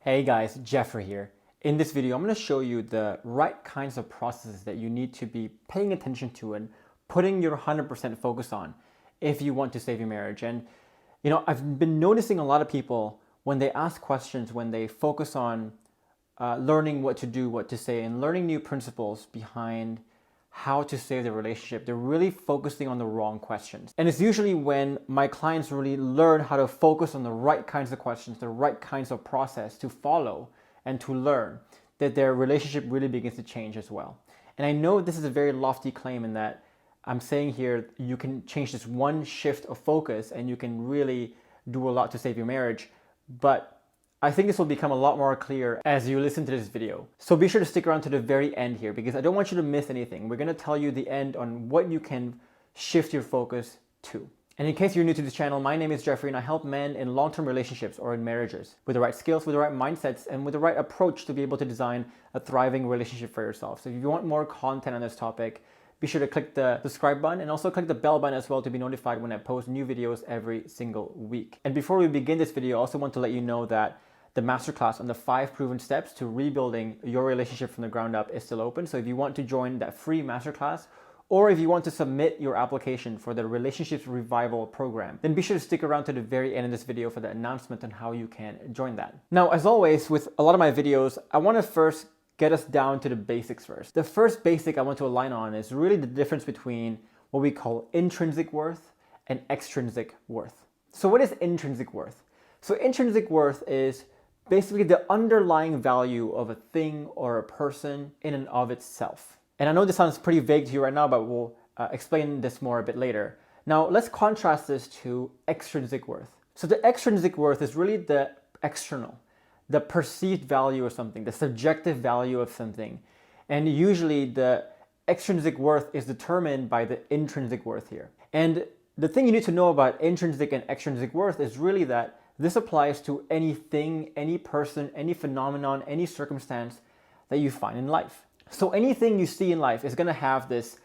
Hey guys, Geoffrey here. In this video, I'm going to show you the right kinds of processes that you need to be paying attention to and putting your 100% focus on if you want to save your marriage. And I've been noticing a lot of people when they ask questions, when they focus on learning what to do, what to say, and learning new principles behind how to save the relationship, they're really focusing on the wrong questions. And it's usually when my clients really learn how to focus on the right kinds of questions, the right kinds of process to follow and to learn, that their relationship really begins to change as well. And I know this is a very lofty claim in that I'm saying here you can change this one shift of focus and you can really do a lot to save your marriage, but I think this will become a lot more clear as you listen to this video. So be sure to stick around to the very end here because I don't want you to miss anything. We're going to tell you the end on what you can shift your focus to. And in case you're new to this channel, my name is Geoffrey and I help men in long-term relationships or in marriages with the right skills, with the right mindsets, and with the right approach to be able to design a thriving relationship for yourself. So if you want more content on this topic, be sure to click the subscribe button and also click the bell button as well to be notified when I post new videos every single week. And before we begin this video, I also want to let you know that the masterclass on the 5 proven steps to rebuilding your relationship from the ground up is still open. So if you want to join that free masterclass, or if you want to submit your application for the Relationships Revival program, then be sure to stick around to the very end of this video for the announcement on how you can join that. Now, as always, with a lot of my videos, I want to first get us down to the basics first. The first basic I want to align on is really the difference between what we call intrinsic worth and extrinsic worth. So what is intrinsic worth? So intrinsic worth is basically the underlying value of a thing or a person in and of itself. And I know this sounds pretty vague to you right now, but we'll explain this more a bit later. Now, let's contrast this to extrinsic worth. So the extrinsic worth is really the external, the perceived value of something, the subjective value of something. And usually the extrinsic worth is determined by the intrinsic worth here. And the thing you need to know about intrinsic and extrinsic worth is really that this applies to anything, any person, any phenomenon, any circumstance that you find in life. So anything you see in life is going to have this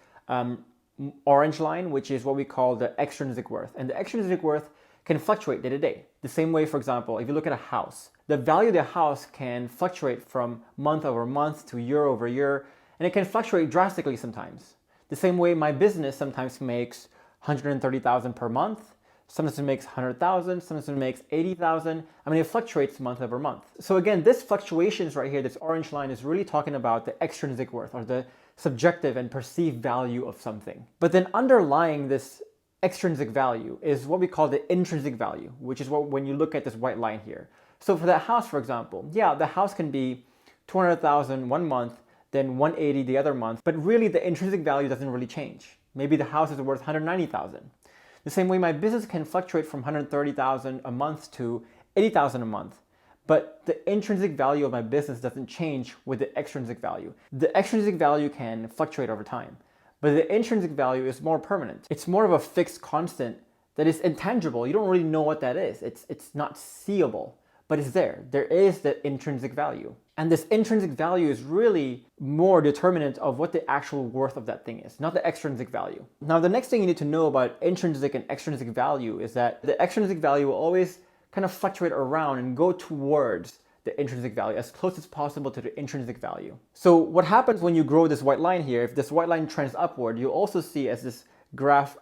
orange line, which is what we call the extrinsic worth. And the extrinsic worth can fluctuate day to day. The same way, for example, if you look at a house, the value of the house can fluctuate from month over month to year over year, and it can fluctuate drastically sometimes. The same way my business sometimes makes $130,000 per month, sometimes it makes 100,000, sometimes it makes 80,000. I mean, it fluctuates month over month. So again, this fluctuations right here, this orange line is really talking about the extrinsic worth or the subjective and perceived value of something. But then underlying this extrinsic value is what we call the intrinsic value, which is what when you look at this white line here. So for that house, for example, yeah, the house can be 200,000 one month, then 180 the other month, but really the intrinsic value doesn't really change. Maybe the house is worth 190,000. The same way my business can fluctuate from 130,000 a month to 80,000 a month, but the intrinsic value of my business doesn't change with the extrinsic value. The extrinsic value can fluctuate over time, but the intrinsic value is more permanent. It's more of a fixed constant that is intangible. You don't really know what that is. It's not seeable, but it's there. There is the intrinsic value. And this intrinsic value is really more determinant of what the actual worth of that thing is, not the extrinsic value. Now, the next thing you need to know about intrinsic and extrinsic value is that the extrinsic value will always kind of fluctuate around and go towards the intrinsic value, as close as possible to the intrinsic value. So what happens when you grow this white line here, if this white line trends upward, you'll also see as this graph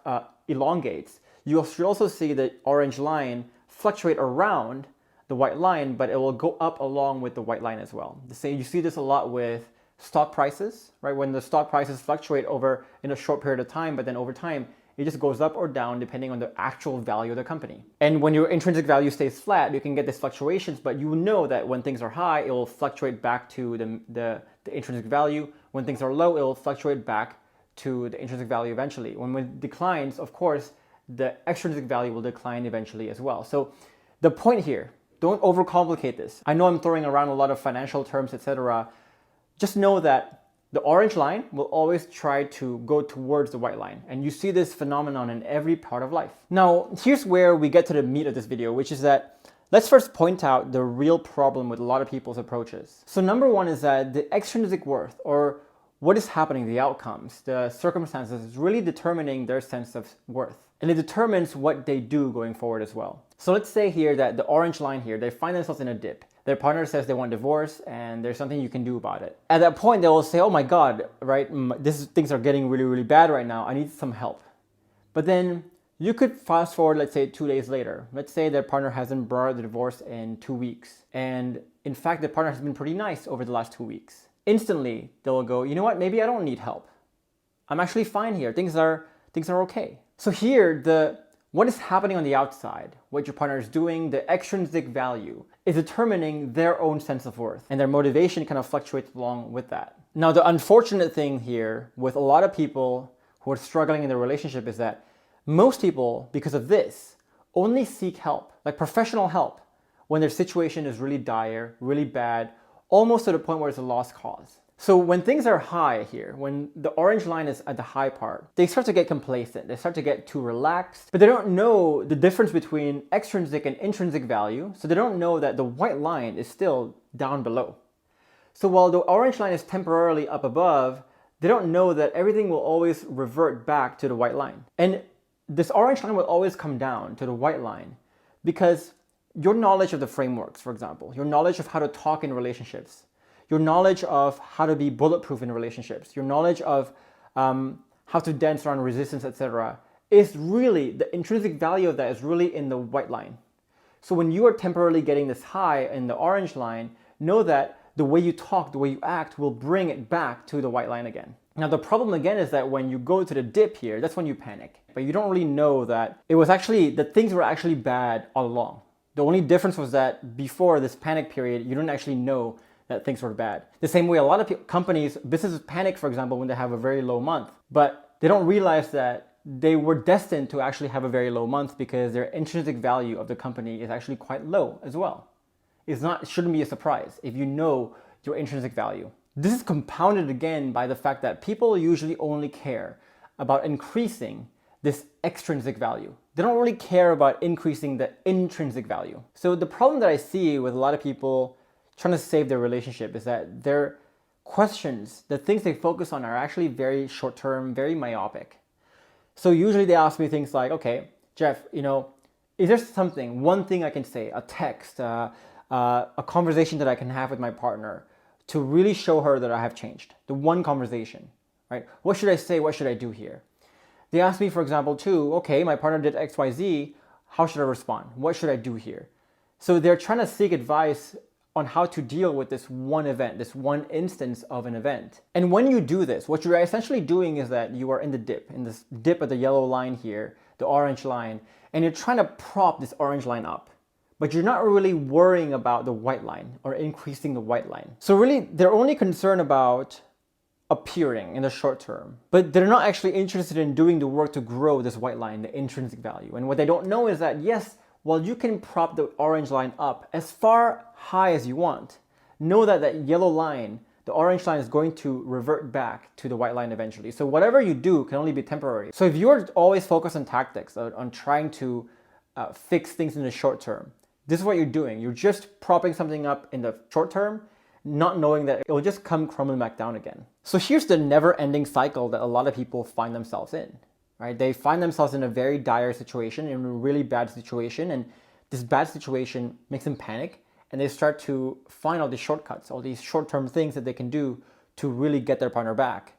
elongates, you'll also see the orange line fluctuate around the white line, but it will go up along with the white line as well. You see this a lot with stock prices, right? When the stock prices fluctuate over in a short period of time, but then over time, it just goes up or down depending on the actual value of the company. And when your intrinsic value stays flat, you can get these fluctuations, but you know that when things are high, it will fluctuate back to the intrinsic value. When things are low, it will fluctuate back to the intrinsic value eventually. When it declines, of course, the extrinsic value will decline eventually as well. So the point here, don't overcomplicate this. I know I'm throwing around a lot of financial terms, etc. Just know that the orange line will always try to go towards the white line. And you see this phenomenon in every part of life. Now, here's where we get to the meat of this video, which is that let's first point out the real problem with a lot of people's approaches. So number one is that the extrinsic worth, or what is happening, the outcomes, the circumstances, is really determining their sense of worth. And it determines what they do going forward as well. So let's say here that the orange line here, they find themselves in a dip. their partner says they want divorce and there's something you can do about it. At that point, they will say, oh my God, right, things are getting really, really bad right now. I need some help. But then you could fast forward, let's say 2 days later. Let's say their partner hasn't brought the divorce in 2 weeks. And in fact, the partner has been pretty nice over the last 2 weeks. Instantly, they'll go, you know what, maybe I don't need help. I'm actually fine here. Things are okay. So here, what is happening on the outside, what your partner is doing, the extrinsic value is determining their own sense of worth, and their motivation kind of fluctuates along with that. Now, the unfortunate thing here with a lot of people who are struggling in their relationship is that most people, because of this, only seek help, like professional help, when their situation is really dire, really bad, almost to the point where it's a lost cause. So when things are high here, when the orange line is at the high part, they start to get complacent. They start to get too relaxed, but they don't know the difference between extrinsic and intrinsic value. So they don't know that the white line is still down below. So while the orange line is temporarily up above, they don't know that everything will always revert back to the white line. And this orange line will always come down to the white line because your knowledge of the frameworks, for example, your knowledge of how to talk in relationships, your knowledge of how to be bulletproof in relationships, your knowledge of how to dance around resistance, etc., is really, the intrinsic value of that is really in the white line. So when you are temporarily getting this high in the orange line, know that the way you talk, the way you act will bring it back to the white line again. Now the problem again is that when you go to the dip here, that's when you panic. But you don't really know that that things were actually bad all along. The only difference was that before this panic period, you didn't actually know that things were bad. The same way a lot of businesses panic, for example, when they have a very low month, but they don't realize that they were destined to actually have a very low month because their intrinsic value of the company is actually quite low as well. It shouldn't be a surprise if you know your intrinsic value. This is compounded again by the fact that people usually only care about increasing this extrinsic value. They don't really care about increasing the intrinsic value. So the problem that I see with a lot of people trying to save their relationship is that their questions, the things they focus on, are actually very short-term, very myopic. So usually they ask me things like, okay, Jeff, is there one thing I can say, a text, a conversation that I can have with my partner to really show her that I have changed? The one conversation, right? What should I say? What should I do here? They ask me, for example, too, okay, my partner did X, Y, Z. How should I respond? What should I do here? So they're trying to seek advice on how to deal with this one event, this one instance of an event. And when you do this, what you're essentially doing is that you are in this dip of the yellow line here, the orange line, and you're trying to prop this orange line up. But you're not really worrying about the white line or increasing the white line. So really, they're only concerned about appearing in the short term, but they're not actually interested in doing the work to grow this white line, the intrinsic value. And what they don't know is that, yes, while you can prop the orange line up as far high as you want, know that that yellow line, the orange line, is going to revert back to the white line eventually. So whatever you do can only be temporary. So if you're always focused on tactics, on trying to fix things in the short term, this is what you're doing. You're just propping something up in the short term, not knowing that it will just come crumbling back down again. So here's the never-ending cycle that a lot of people find themselves in. Right? They find themselves in a very dire situation, in a really bad situation, and this bad situation makes them panic, and they start to find all these shortcuts, all these short-term things that they can do to really get their partner back.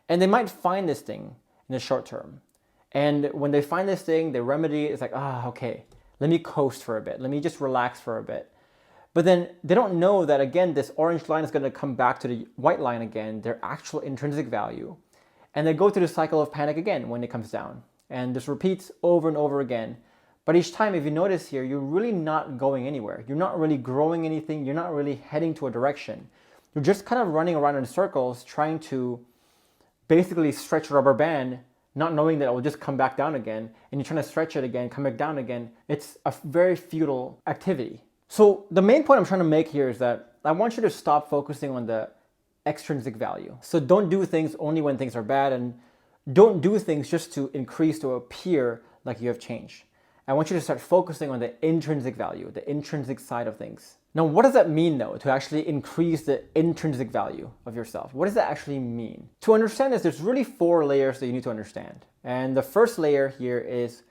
And they might find this thing in the short term. And when they find this thing, the remedy is like, okay, let me coast for a bit. Let me just relax for a bit. But then they don't know that, again, this orange line is going to come back to the white line again, their actual intrinsic value. And they go through the cycle of panic again when it comes down. And this repeats over and over again. But each time, if you notice here, you're really not going anywhere. You're not really growing anything. You're not really heading to a direction. You're just kind of running around in circles, trying to basically stretch a rubber band, not knowing that it will just come back down again. And you're trying to stretch it again, come back down again. It's a very futile activity. So the main point I'm trying to make here is that I want you to stop focusing on the extrinsic value. So don't do things only when things are bad, and don't do things just to increase, to appear like you have changed. I want you to start focusing on the intrinsic value, the intrinsic side of things. Now, what does that mean though, to actually increase the intrinsic value of yourself? What does that actually mean? To understand this, there's really 4 layers that you need to understand. And the first layer here is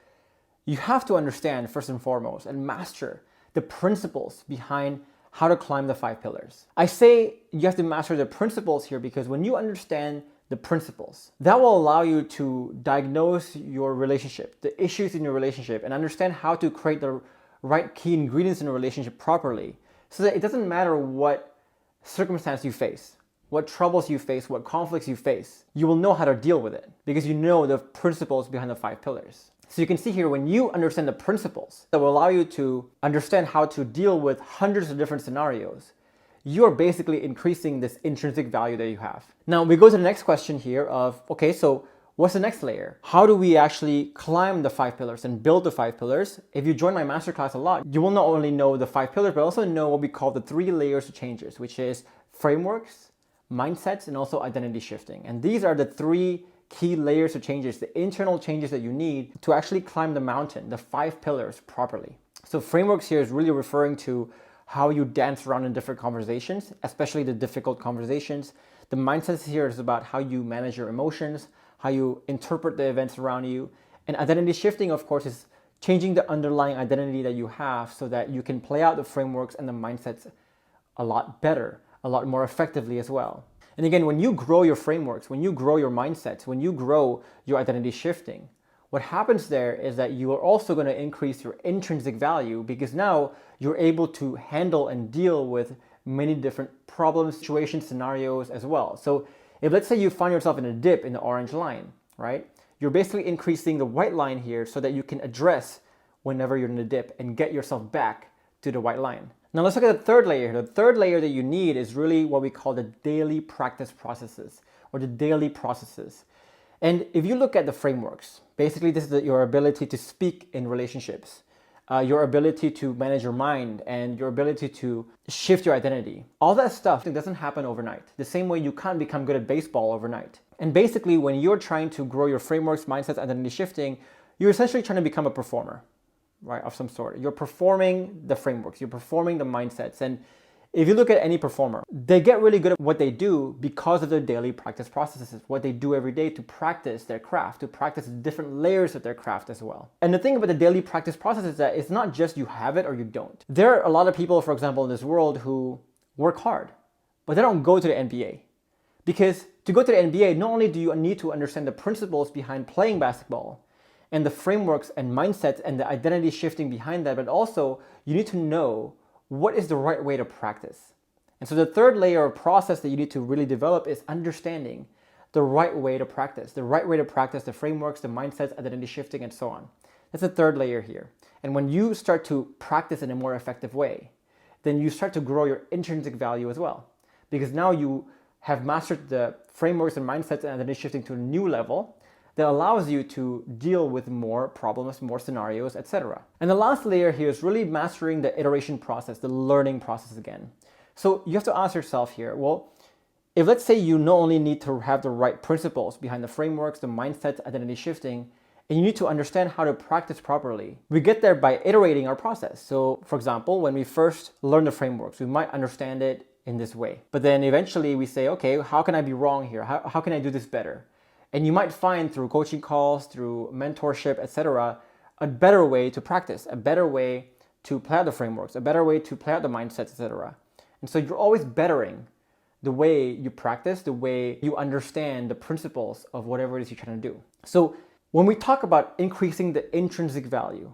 you have to understand, first and foremost, and master the principles behind how to climb the 5 pillars. I say you have to master the principles here because when you understand the principles, that will allow you to diagnose your relationship, the issues in your relationship, and understand how to create the right key ingredients in a relationship properly so that it doesn't matter what circumstance you face, what troubles you face, what conflicts you face, you will know how to deal with it because you know the principles behind the 5 pillars. So you can see here, when you understand the principles that will allow you to understand how to deal with hundreds of different scenarios, you're basically increasing this intrinsic value that you have. Now we go to the next question here of, okay, so what's the next layer? How do we actually climb the 5 pillars and build the 5 pillars? If you join my masterclass a lot, you will not only know the 5 pillars, but also know what we call the 3 layers of changes, which is frameworks, mindsets, and also identity shifting. And these are the 3 key layers of changes, the internal changes that you need to actually climb the mountain, the 5 pillars properly. So frameworks here is really referring to how you dance around in different conversations, especially the difficult conversations. The mindsets here is about how you manage your emotions, how you interpret the events around you. And identity shifting, of course, is changing the underlying identity that you have so that you can play out the frameworks and the mindsets a lot better, a lot more effectively as well. And again, when you grow your frameworks, when you grow your mindsets, when you grow your identity shifting, what happens there is that you are also going to increase your intrinsic value because now you're able to handle and deal with many different problems, situations, scenarios as well. So if let's say you find yourself in a dip in the orange line, right? You're basically increasing the white line here so that you can address whenever you're in a dip and get yourself back to the white line. Now let's look at the third layer. The third layer that you need is really what we call the daily practice processes or the daily processes. And if you look at the frameworks, basically this is your ability to speak in relationships, your ability to manage your mind, and your ability to shift your identity. All that stuff doesn't happen overnight. The same way you can't become good at baseball overnight. And basically when you're trying to grow your frameworks, mindsets, identity shifting, you're essentially trying to become a performer, right, of some sort. You're performing the frameworks, you're performing the mindsets. And if you look at any performer, they get really good at what they do because of their daily practice processes, what they do every day to practice their craft, to practice different layers of their craft as well. And the thing about the daily practice process is that it's not just you have it or you don't. There are a lot of people, for example, in this world who work hard, but they don't go to the NBA. Because to go to the NBA, not only do you need to understand the principles behind playing basketball, and the frameworks and mindsets and the identity shifting behind that, but also you need to know what is the right way to practice. And so the third layer of process that you need to really develop is understanding the right way to practice, the frameworks, the mindsets, identity shifting, and so on. That's the third layer here. And when you start to practice in a more effective way, then you start to grow your intrinsic value as well. Because now you have mastered the frameworks and mindsets and identity shifting to a new level that allows you to deal with more problems, more scenarios, etc. And the last layer here is really mastering the iteration process, the learning process again. So you have to ask yourself here, well, if let's say you not only need to have the right principles behind the frameworks, the mindsets, identity shifting, and you need to understand how to practice properly, we get there by iterating our process. So for example, when we first learn the frameworks, we might understand it in this way. But then eventually we say, okay, how can I be wrong here? How can I do this better? And you might find through coaching calls, through mentorship, etc., a better way to practice, a better way to play out the frameworks, a better way to play out the mindsets, etc. And so you're always bettering the way you practice, the way you understand the principles of whatever it is you're trying to do. So when we talk about increasing the intrinsic value,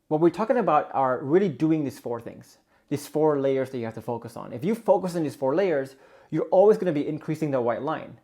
what we're talking about are really doing these 4 things, these 4 layers that you have to focus on. If you focus on these 4 layers, you're always going to be increasing the white line.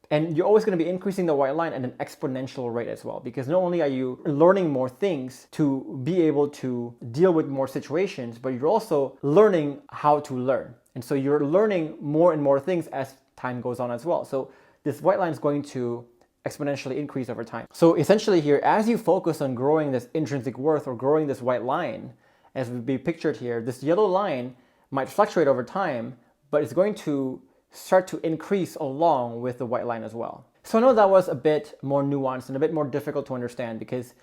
And you're always going to be increasing the white line at an exponential rate as well, because not only are you learning more things to be able to deal with more situations, but you're also learning how to learn. And so you're learning more and more things as time goes on as well. So this white line is going to exponentially increase over time. So essentially here, as you focus on growing this intrinsic worth or growing this white line, as would be pictured here, this yellow line might fluctuate over time, but it's going to start to increase along with the white line as well. So I know that was a bit more nuanced and a bit more difficult to understand because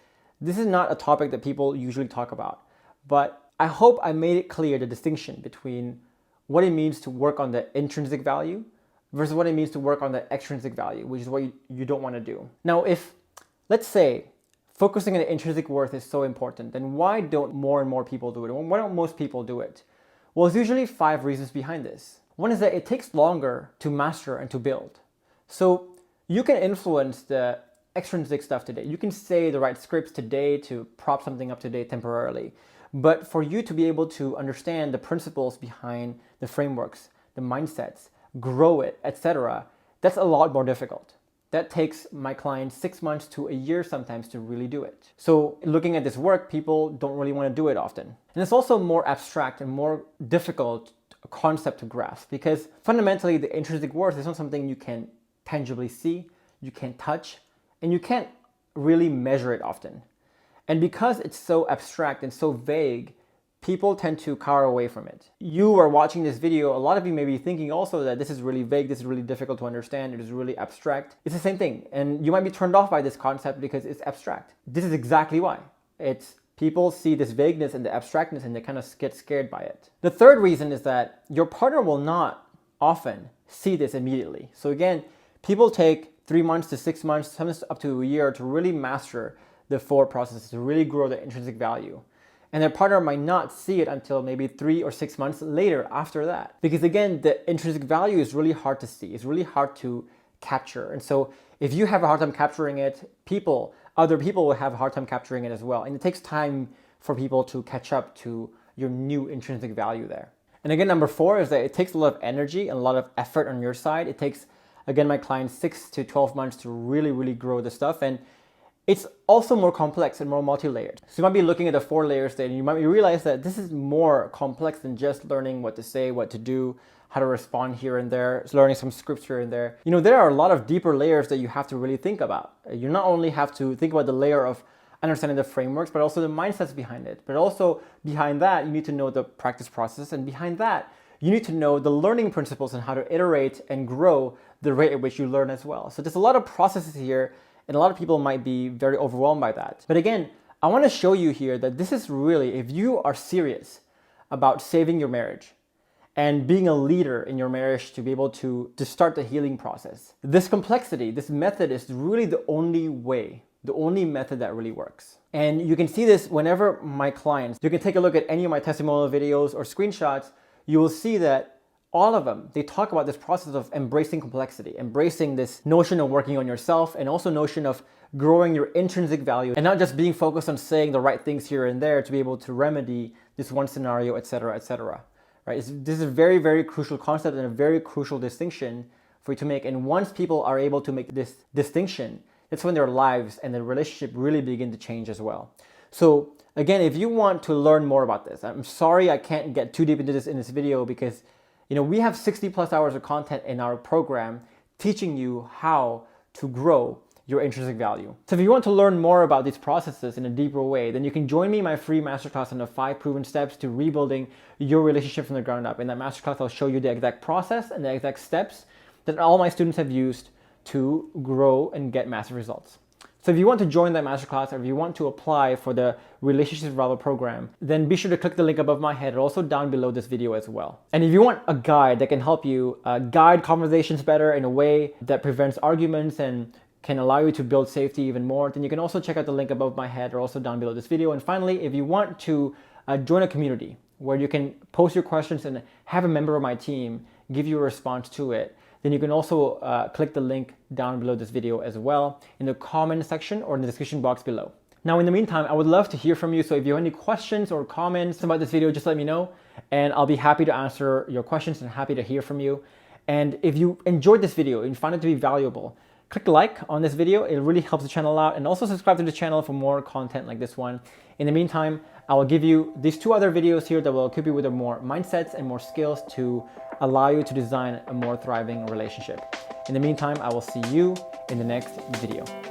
this is not a topic that people usually talk about. But I hope I made it clear the distinction between what it means to work on the intrinsic value versus what it means to work on the extrinsic value, which is what you don't want to do. Now, if, let's say, focusing on the intrinsic worth is so important, then why don't more and more people do it? Why don't most people do it? Well, there's usually 5 reasons behind this. One is that it takes longer to master and to build. So you can influence the extrinsic stuff today. You can say the right scripts today to prop something up today temporarily. But for you to be able to understand the principles behind the frameworks, the mindsets, grow it, etc., that's a lot more difficult. That takes my clients 6 months to a year sometimes to really do it. So looking at this work, people don't really want to do it often. And it's also more abstract and more difficult concept to grasp because fundamentally the intrinsic worth is not something you can tangibly see, you can't touch, and you can't really measure it often. And because it's so abstract and so vague, people tend to cower away from it. You are watching this video, a lot of you may be thinking also that this is really vague, this is really difficult to understand, it is really abstract. It's the same thing, and you might be turned off by this concept because it's abstract. This is exactly why. It's people see this vagueness and the abstractness and they kind of get scared by it. The third reason is that your partner will not often see this immediately. So again, people take 3 months to 6 months, sometimes up to a year to really master the 4 processes, to really grow the intrinsic value. And their partner might not see it until maybe 3 or 6 months later after that. Because again, the intrinsic value is really hard to see. It's really hard to capture. And so if you have a hard time capturing it, other people will have a hard time capturing it as well. And it takes time for people to catch up to your new intrinsic value there. And again, number 4 is that it takes a lot of energy and a lot of effort on your side. It takes, again, my clients 6 to 12 months to really grow the stuff. And it's also more complex and more multi-layered. So you might be looking at the 4 layers there and you might realize that this is more complex than just learning what to say, what to do, how to respond here and there, it's learning some scripts here and there. You know, there are a lot of deeper layers that you have to really think about. You not only have to think about the layer of understanding the frameworks, but also the mindsets behind it. But also behind that, you need to know the practice process. And behind that, you need to know the learning principles and how to iterate and grow the rate at which you learn as well. So there's a lot of processes here. And a lot of people might be very overwhelmed by that. But again, I want to show you here that this is really, if you are serious about saving your marriage and being a leader in your marriage to be able to start the healing process, this complexity, this method is really the only way, the only method that really works. And you can see this whenever my clients, you can take a look at any of my testimonial videos or screenshots, you will see that all of them, they talk about this process of embracing complexity, embracing this notion of working on yourself and also notion of growing your intrinsic value and not just being focused on saying the right things here and there to be able to remedy this one scenario, etc., etc. Right? This is a very crucial concept and a very crucial distinction for you to make. And once people are able to make this distinction, that's when their lives and their relationship really begin to change as well. So again, if you want to learn more about this, I'm sorry I can't get too deep into this in this video because we have 60+ hours of content in our program teaching you how to grow your intrinsic value. So if you want to learn more about these processes in a deeper way, then you can join me in my free masterclass on the 5 proven steps to rebuilding your relationship from the ground up. In that masterclass, I'll show you the exact process and the exact steps that all my students have used to grow and get massive results. So if you want to join that masterclass or if you want to apply for the Relationship Survival Program, then be sure to click the link above my head or also down below this video as well. And if you want a guide that can help you guide conversations better in a way that prevents arguments and can allow you to build safety even more, then you can also check out the link above my head or also down below this video. And finally, if you want to join a community where you can post your questions and have a member of my team give you a response to it, then you can also click the link down below this video as well in the comment section or in the description box below. Now, in the meantime, I would love to hear from you. So if you have any questions or comments about this video, just let me know and I'll be happy to answer your questions and happy to hear from you. And if you enjoyed this video and found it to be valuable, click like on this video. It really helps the channel out, and also subscribe to the channel for more content like this one. In the meantime, I will give you these 2 other videos here that will equip you with more mindsets and more skills to allow you to design a more thriving relationship. In the meantime, I will see you in the next video.